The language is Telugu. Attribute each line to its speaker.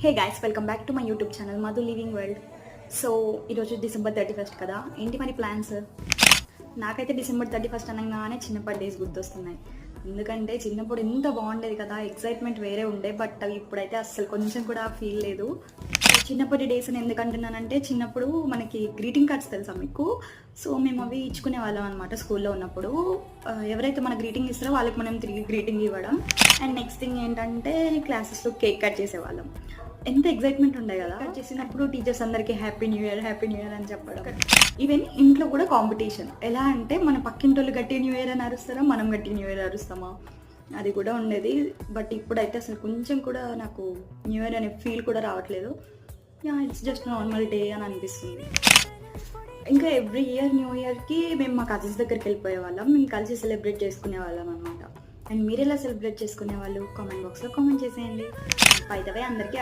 Speaker 1: Hey guys, welcome back to my YouTube channel Madhu living world. So ఈరోజు December 31 కదా, ఏంటి మరి ప్లాన్స్? నాకైతే December 31 అనగానే చిన్నప్పటి డేస్ గుర్తొస్తున్నాయి. ఎందుకంటే చిన్నప్పుడు ఎంత బాగుండేది కదా, ఎక్సైట్మెంట్ వేరే ఉండే. బట్ ఇప్పుడైతే అస్సలు కొంచెం కూడా ఫీల్ లేదు. చిన్నప్పటి డేస్ అని ఎందుకంటున్నానంటే, చిన్నప్పుడు మనకి గ్రీటింగ్ కార్డ్స్ తెలుసా మీకు? సో మేము అవి ఇచ్చుకునే వాళ్ళం అనమాట స్కూల్లో ఉన్నప్పుడు. ఎవరైతే మన గ్రీటింగ్ ఇస్తారో వాళ్ళకి మనం తిరిగి గ్రీటింగ్ ఇవ్వడం. అండ్ నెక్స్ట్ థింగ్ ఏంటంటే, క్లాసెస్లో కేక్ కట్ చేసేవాళ్ళం. ఎంత ఎక్సైట్మెంట్ ఉండే కదా. కట్ చేసినప్పుడు టీచర్స్ అందరికీ హ్యాపీ న్యూ ఇయర్ అని చెప్పడం. ఈవెన్ ఇంట్లో కూడా కాంపిటీషన్. ఎలా అంటే, మన పక్కింటోళ్ళు గట్టి న్యూ ఇయర్ అని అరుస్తారా, మనం గట్టి న్యూ ఇయర్ అరుస్తామా, అది కూడా ఉండేది. బట్ ఇప్పుడైతే అసలు కొంచెం కూడా నాకు న్యూ ఇయర్ అనే ఫీల్ కూడా రావట్లేదు. ఇట్స్ జస్ట్ నార్మల్ డే అని అనిపిస్తుంది. ఇంకా ఎవ్రీ ఇయర్ న్యూ ఇయర్కి మేము మా కజిన్స్ దగ్గరికి వెళ్ళిపోయే వాళ్ళం. మేము కలిసి సెలబ్రేట్ చేసుకునే వాళ్ళం అనమాట. అండ్ మీరు ఎలా సెలబ్రేట్ చేసుకునే వాళ్ళు కామెంట్ బాక్స్లో కామెంట్ చేసేయండి. బై ద వే అందరికీ